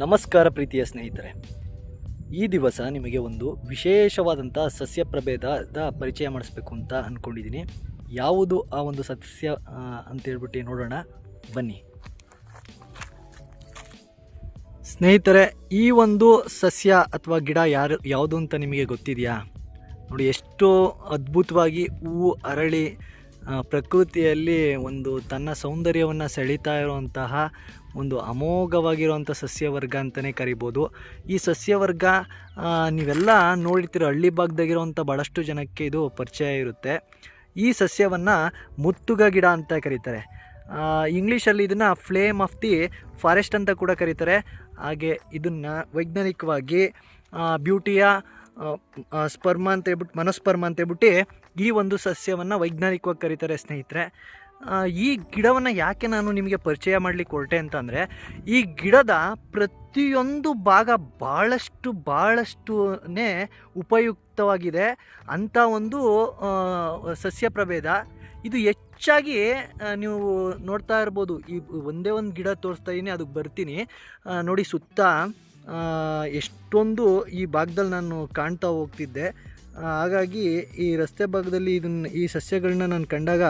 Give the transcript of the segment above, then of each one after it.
ನಮಸ್ಕಾರ ಪ್ರೀತಿಯ ಸ್ನೇಹಿತರೆ, ಈ ದಿವಸ ನಿಮಗೆ ಒಂದು ವಿಶೇಷವಾದಂಥ ಸಸ್ಯ ಪ್ರಭೇದದ ಪರಿಚಯ ಮಾಡಿಸ್ಬೇಕು ಅಂತ ಅಂದ್ಕೊಂಡಿದ್ದೀನಿ. ಯಾವುದು ಆ ಒಂದು ಸಸ್ಯ ಅಂತೇಳ್ಬಿಟ್ಟು ನೋಡೋಣ ಬನ್ನಿ ಸ್ನೇಹಿತರೆ. ಈ ಒಂದು ಸಸ್ಯ ಅಥವಾ ಗಿಡ ಯಾವುದು ಅಂತ ನಿಮಗೆ ಗೊತ್ತಿದೆಯಾ? ನೋಡಿ, ಎಷ್ಟು ಅದ್ಭುತವಾಗಿ ಹೂವು ಅರಳಿ ಪ್ರಕೃತಿಯಲ್ಲಿ ಒಂದು ತನ್ನ ಸೌಂದರ್ಯವನ್ನು ಸೆಳೀತಾ ಇರುವಂತಹ ಒಂದು ಅಮೋಘವಾಗಿರುವಂಥ ಸಸ್ಯವರ್ಗ ಅಂತಲೇ ಕರಿಬೋದು. ಈ ಸಸ್ಯವರ್ಗ ನೀವೆಲ್ಲ ನೋಡಿರ್ತೀರ, ಹಳ್ಳಿ ಭಾಗದಾಗಿರುವಂಥ ಭಾಳಷ್ಟು ಜನಕ್ಕೆ ಇದು ಪರಿಚಯ ಇರುತ್ತೆ. ಈ ಸಸ್ಯವನ್ನು ಮುತ್ತುಗ ಗಿಡ ಅಂತ ಕರೀತಾರೆ. ಇಂಗ್ಲೀಷಲ್ಲಿ ಇದನ್ನು ಫ್ಲೇಮ್ ಆಫ್ ದಿ ಫಾರೆಸ್ಟ್ ಅಂತ ಕೂಡ ಕರೀತಾರೆ. ಹಾಗೆ ಇದನ್ನು ವೈಜ್ಞಾನಿಕವಾಗಿ ಬ್ಯೂಟಿಯ ಸ್ಪರ್ಮ ಅಂತ ಹೇಳ್ಬಿಟ್ಟು ಮನೋಸ್ಪರ್ಮ ಅಂತ ಹೇಳ್ಬಿಟ್ಟು ಈ ಒಂದು ಸಸ್ಯವನ್ನು ವೈಜ್ಞಾನಿಕವಾಗಿ ಕರೀತಾರೆ ಸ್ನೇಹಿತರೆ. ಈ ಗಿಡವನ್ನು ಯಾಕೆ ನಾನು ನಿಮಗೆ ಪರಿಚಯ ಮಾಡಲಿಕ್ಕೆ ಹೊರಟೆ ಅಂತಂದರೆ, ಈ ಗಿಡದ ಪ್ರತಿಯೊಂದು ಭಾಗ ಭಾಳಷ್ಟು ಉಪಯುಕ್ತವಾಗಿದೆ ಅಂಥ ಒಂದು ಸಸ್ಯ ಪ್ರಭೇದ. ಇದು ಹೆಚ್ಚಾಗಿ ನೀವು ನೋಡ್ತಾ ಇರ್ಬೋದು. ಈ ಒಂದೇ ಒಂದು ಗಿಡ ತೋರಿಸ್ತಾ ಇದ್ದೀನಿ, ಅದಕ್ಕೆ ಬರ್ತೀನಿ ನೋಡಿ. ಸುತ್ತ ಎಷ್ಟೊಂದು ಈ ಭಾಗದಲ್ಲಿ ನಾನು ಕಾಣ್ತಾ ಹೋಗ್ತಿದ್ದೆ. ಹಾಗಾಗಿ ಈ ರಸ್ತೆ ಭಾಗದಲ್ಲಿ ಈ ಸಸ್ಯಗಳನ್ನ ನಾನು ಕಂಡಾಗ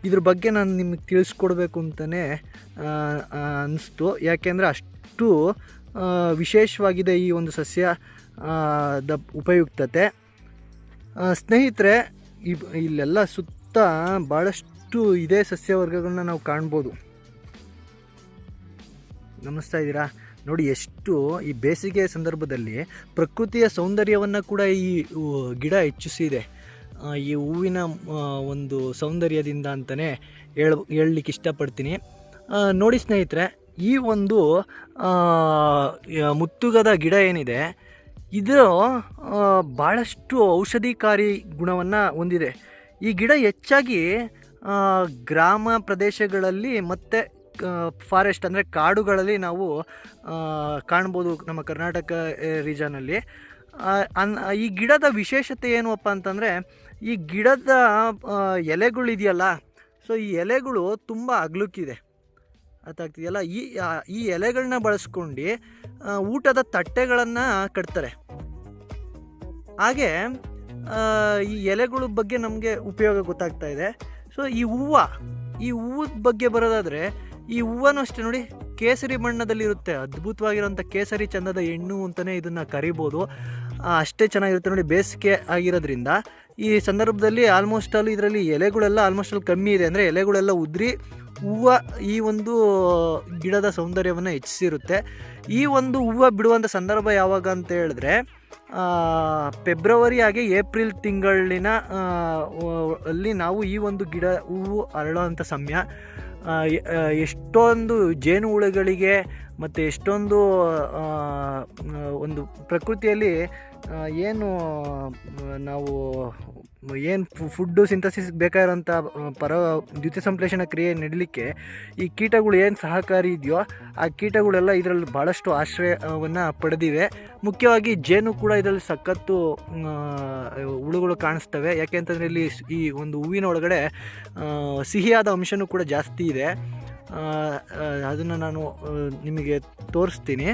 ಇದ್ರ ಬಗ್ಗೆ ನಾನು ನಿಮಗೆ ತಿಳಿಸ್ಕೊಡ್ಬೇಕು ಅಂತಲೇ ಅನ್ನಿಸ್ತು. ಯಾಕೆಂದರೆ ಅಷ್ಟು ವಿಶೇಷವಾಗಿದೆ ಈ ಒಂದು ಸಸ್ಯದ ಉಪಯುಕ್ತತೆ. ಸ್ನೇಹಿತರೆ, ಇಲ್ಲೆಲ್ಲ ಸುತ್ತ ಭಾಳಷ್ಟು ಇದೇ ಸಸ್ಯವರ್ಗಗಳನ್ನ ನಾವು ಕಾಣ್ಬೋದು. ಗಮನಿಸ್ತಾ ಇದ್ದೀರಾ? ನೋಡಿ, ಎಷ್ಟು ಈ ಬೇಸಿಗೆ ಸಂದರ್ಭದಲ್ಲಿ ಪ್ರಕೃತಿಯ ಸೌಂದರ್ಯವನ್ನು ಕೂಡ ಈ ಗಿಡ ಹೆಚ್ಚಿಸಿದೆ. ಈ ಹೂವಿನ ಒಂದು ಸೌಂದರ್ಯದಿಂದ ಅಂತಲೇ ಹೇಳಲಿಕ್ಕೆ ಇಷ್ಟಪಡ್ತೀನಿ. ನೋಡಿ ಸ್ನೇಹಿತರೆ, ಈ ಒಂದು ಮುತ್ತುಗದ ಗಿಡ ಏನಿದೆ, ಇದು ಭಾಳಷ್ಟು ಔಷಧಿಕಾರಿ ಗುಣವನ್ನು ಹೊಂದಿದೆ. ಈ ಗಿಡ ಹೆಚ್ಚಾಗಿ ಗ್ರಾಮ ಪ್ರದೇಶಗಳಲ್ಲಿ ಮತ್ತು ಫಾರೆಸ್ಟ್ ಅಂದರೆ ಕಾಡುಗಳಲ್ಲಿ ನಾವು ಕಾಣ್ಬೋದು ನಮ್ಮ ಕರ್ನಾಟಕ ರೀಜನಲ್ಲಿ. ಈ ಗಿಡದ ವಿಶೇಷತೆ ಏನಪ್ಪ ಅಂತಂದರೆ, ಈ ಗಿಡದ ಎಲೆಗಳಿದೆಯಲ್ಲ, ಸೊ ಈ ಎಲೆಗಳು ತುಂಬ ಅಗಲಕ್ಕಿದೆ, ಅರ್ಥಾಗ್ತಿದೆಯಲ್ಲ. ಈ ಎಲೆಗಳನ್ನ ಬಳಸ್ಕೊಂಡು ಊಟದ ತಟ್ಟೆಗಳನ್ನು ಕಟ್ತಾರೆ. ಹಾಗೆ ಈ ಎಲೆಗಳ ಬಗ್ಗೆ ನಮಗೆ ಉಪಯೋಗ ಗೊತ್ತಾಗ್ತಾ ಇದೆ. ಸೊ ಈ ಹೂವದ ಬಗ್ಗೆ ಬರೋದಾದರೆ, ಈ ಹೂವನ್ನು ಅಷ್ಟೇ ನೋಡಿ, ಕೇಸರಿ ಬಣ್ಣದಲ್ಲಿರುತ್ತೆ. ಅದ್ಭುತವಾಗಿರೋಂಥ ಕೇಸರಿ ಚಂದದ ಹೆಣ್ಣು ಅಂತಲೇ ಇದನ್ನು ಕರಿಬೋದು. ಅಷ್ಟೇ ಚೆನ್ನಾಗಿರುತ್ತೆ ನೋಡಿ. ಬೇಸಿಗೆ ಆಗಿರೋದ್ರಿಂದ ಈ ಸಂದರ್ಭದಲ್ಲಿ ಆಲ್ಮೋಸ್ಟ್ ಆಲ್ ಇದರಲ್ಲಿ ಎಲೆಗಳೆಲ್ಲ ಆಲ್ಮೋಸ್ಟ್ ಆಲ್ ಕಮ್ಮಿ ಇದೆ. ಅಂದರೆ ಎಲೆಗಳೆಲ್ಲ ಉದುರಿ ಹೂವು ಈ ಒಂದು ಗಿಡದ ಸೌಂದರ್ಯವನ್ನು ಹೆಚ್ಚಿಸಿರುತ್ತೆ. ಈ ಒಂದು ಹೂವು ಬಿಡುವಂಥ ಸಂದರ್ಭ ಯಾವಾಗ ಅಂತ ಹೇಳಿದ್ರೆ, ಫೆಬ್ರವರಿ ಹಾಗೆ ಏಪ್ರಿಲ್ ತಿಂಗಳಿನ ಅಲ್ಲಿ ನಾವು ಈ ಒಂದು ಹೂವು ಅರಳುವಂಥ ಸಮಯ. ಎಷ್ಟೊಂದು ಜೇನುಹುಳುಗಳಿಗೆ ಮತ್ತು ಎಷ್ಟೊಂದು ಒಂದು ಪ್ರಕೃತಿಯಲ್ಲಿ ಏನು ನಾವು ಫುಡ್ಡು ಸಿಂಥಸಿಸ್ ಬೇಕಾಗಿರೋಂಥ ದ್ಯುತಿ ಸಂಶ್ಲೇಷಣ ಕ್ರಿಯೆ ನಡೀಲಿಕ್ಕೆ ಈ ಕೀಟಗಳು ಏನು ಸಹಕಾರಿ ಇದೆಯೋ, ಆ ಕೀಟಗಳೆಲ್ಲ ಇದರಲ್ಲಿ ಭಾಳಷ್ಟು ಆಶ್ರಯವನ್ನು ಪಡೆದಿವೆ. ಮುಖ್ಯವಾಗಿ ಜೇನು ಕೂಡ ಇದರಲ್ಲಿ ಸಖತ್ತು ಹುಳುಗಳು ಕಾಣಿಸ್ತವೆ. ಯಾಕೆಂತಂದರೆ ಇಲ್ಲಿ ಈ ಒಂದು ಹೂವಿನ ಒಳಗಡೆ ಸಿಹಿಯಾದ ಅಂಶವೂ ಕೂಡ ಜಾಸ್ತಿ ಇದೆ. ಅದನ್ನು ನಾನು ನಿಮಗೆ ತೋರಿಸ್ತೀನಿ.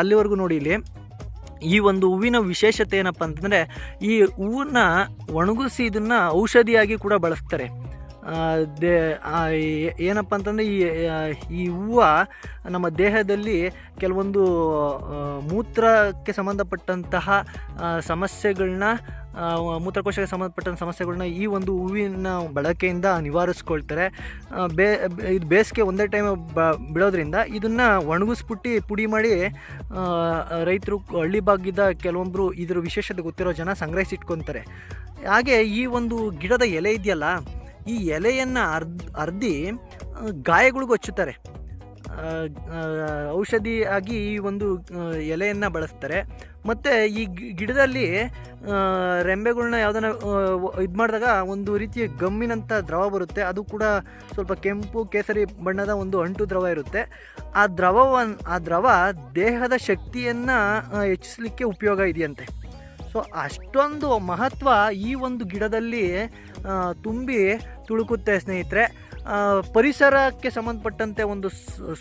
ಅಲ್ಲಿವರೆಗೂ ನೋಡಿ. ಇಲ್ಲಿ ಈ ಒಂದು ಹೂವಿನ ವಿಶೇಷತೆ ಏನಪ್ಪ ಅಂತಂದರೆ, ಈ ಹೂವನ್ನ ಒಣಗಿಸಿ ಇದನ್ನು ಔಷಧಿಯಾಗಿ ಕೂಡ ಬಳಸ್ತಾರೆ. ಏನಪ್ಪ ಅಂತಂದರೆ, ಈ ಹೂವು ನಮ್ಮ ದೇಹದಲ್ಲಿ ಕೆಲವೊಂದು ಮೂತ್ರಕ್ಕೆ ಸಂಬಂಧಪಟ್ಟಂತಹ ಸಮಸ್ಯೆಗಳನ್ನ, ಮೂತ್ರಕೋಶಕ್ಕೆ ಸಂಬಂಧಪಟ್ಟಂಥ ಸಮಸ್ಯೆಗಳನ್ನ ಈ ಒಂದು ಹೂವಿನ ಬಳಕೆಯಿಂದ ನಿವಾರಿಸ್ಕೊಳ್ತಾರೆ. ಇದು ಬೇಸಿಗೆ ಒಂದೇ ಟೈಮ್ ಬಿಡೋದ್ರಿಂದ ಇದನ್ನು ಒಣಗಿಸ್ಬಿಟ್ಟು ಪುಡಿ ಮಾಡಿ ರೈತರು, ಹಳ್ಳಿ ಭಾಗದ ಕೆಲವೊಬ್ಬರು ಇದ್ರ ವಿಶೇಷತೆ ಗೊತ್ತಿರೋ ಜನ ಸಂಗ್ರಹಿಸಿಟ್ಕೊತಾರೆ. ಹಾಗೆ ಈ ಒಂದು ಗಿಡದ ಎಲೆ ಇದೆಯಲ್ಲ, ಈ ಎಲೆಯನ್ನು ಅರ್ದಿ ಗಾಯಗಳಿಗೂ ಹಚ್ಚುತ್ತಾರೆ. ಔಷಧಿಯಾಗಿ ಈ ಒಂದು ಎಲೆಯನ್ನು ಬಳಸ್ತಾರೆ. ಮತ್ತು ಈ ಗಿಡದಲ್ಲಿ ರೆಂಬೆಗಳನ್ನ ಯಾವುದನ್ನ ಇದು ಮಾಡಿದಾಗ ಒಂದು ರೀತಿಯ ಗಮ್ಮಿನಂಥ ದ್ರವ ಬರುತ್ತೆ. ಅದು ಕೂಡ ಸ್ವಲ್ಪ ಕೆಂಪು ಕೇಸರಿ ಬಣ್ಣದ ಒಂದು ಅಂಟು ದ್ರವ ಇರುತ್ತೆ. ಆ ದ್ರವ ದೇಹದ ಶಕ್ತಿಯನ್ನು ಹೆಚ್ಚಿಸಲಿಕ್ಕೆ ಉಪಯೋಗ ಇದೆಯಂತೆ. ಸೊ ಅಷ್ಟೊಂದು ಮಹತ್ವ ಈ ಒಂದು ಗಿಡದಲ್ಲಿ ತುಂಬಿ ತುಳುಕುತ್ತೆ ಸ್ನೇಹಿತರೆ. ಪರಿಸರಕ್ಕೆ ಸಂಬಂಧಪಟ್ಟಂತೆ ಒಂದು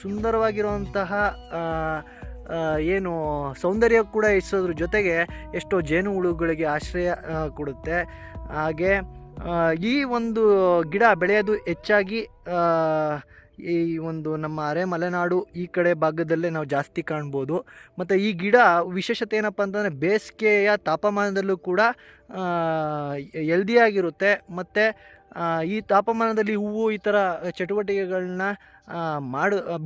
ಸುಂದರವಾಗಿರುವಂತಹ ಏನು ಸೌಂದರ್ಯ ಕೂಡ ಹೆಚ್ಚಿಸೋದ್ರ ಜೊತೆಗೆ ಎಷ್ಟೋ ಜೇನುಹುಳುಗಳಿಗೆ ಆಶ್ರಯ ಕೊಡುತ್ತೆ. ಹಾಗೆ ಈ ಒಂದು ಗಿಡ ಬೆಳೆಯೋದು ಹೆಚ್ಚಾಗಿ ಈ ಒಂದು ನಮ್ಮ ಅರೆಮಲೆನಾಡು ಈ ಕಡೆ ಭಾಗದಲ್ಲೇ ನಾವು ಜಾಸ್ತಿ ಕಾಣ್ಬೋದು. ಮತ್ತು ಈ ಗಿಡ ವಿಶೇಷತೆ ಏನಪ್ಪ ಅಂತಂದರೆ ಬೇಸಿಗೆಯ ತಾಪಮಾನದಲ್ಲೂ ಕೂಡ ಹೆಲ್ದಿಯಾಗಿರುತ್ತೆ. ಮತ್ತು ಈ ತಾಪಮಾನದಲ್ಲಿ ಹೂವು ಈ ಥರ ಚಟುವಟಿಕೆಗಳನ್ನ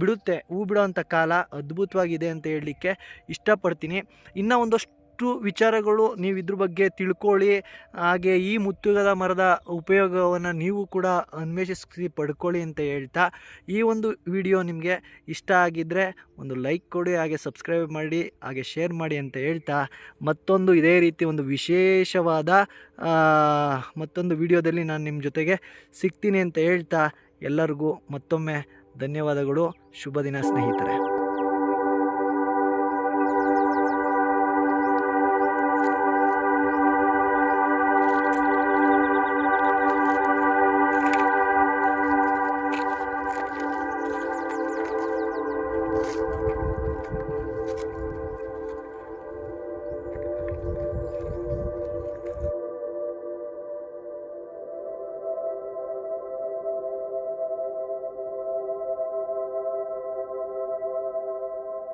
ಬಿಡುತ್ತೆ. ಹೂವು ಬಿಡೋವಂಥ ಕಾಲ ಅದ್ಭುತವಾಗಿದೆ ಅಂತ ಹೇಳಲಿಕ್ಕೆ ಇಷ್ಟಪಡ್ತೀನಿ. ಇನ್ನೂ ಒಂದಷ್ಟು ವಿಚಾರಗಳು ನೀವು ಇದ್ರ ಬಗ್ಗೆ ತಿಳ್ಕೊಳ್ಳಿ. ಹಾಗೆ ಈ ಮುತ್ತುಗದ ಮರದ ಉಪಯೋಗವನ್ನು ನೀವು ಕೂಡ ಅನ್ವೇಷಿಸಿ ಪಡ್ಕೊಳ್ಳಿ ಅಂತ ಹೇಳ್ತಾ, ಈ ಒಂದು ವಿಡಿಯೋ ನಿಮಗೆ ಇಷ್ಟ ಆಗಿದ್ದರೆ ಒಂದು ಲೈಕ್ ಕೊಡಿ, ಹಾಗೆ ಸಬ್ಸ್ಕ್ರೈಬ್ ಮಾಡಿ, ಹಾಗೆ ಶೇರ್ ಮಾಡಿ ಅಂತ ಹೇಳ್ತಾ, ಮತ್ತೊಂದು ಇದೇ ರೀತಿ ಒಂದು ವಿಶೇಷವಾದ ಮತ್ತೊಂದು ವಿಡಿಯೋದಲ್ಲಿ ನಾನು ನಿಮ್ಮ ಜೊತೆಗೆ ಸಿಗ್ತೀನಿ ಅಂತ ಹೇಳ್ತಾ, ಎಲ್ಲರಿಗೂ ಮತ್ತೊಮ್ಮೆ ಧನ್ಯವಾದಗಳು. ಶುಭ ದಿನ ಸ್ನೇಹಿತರೆ.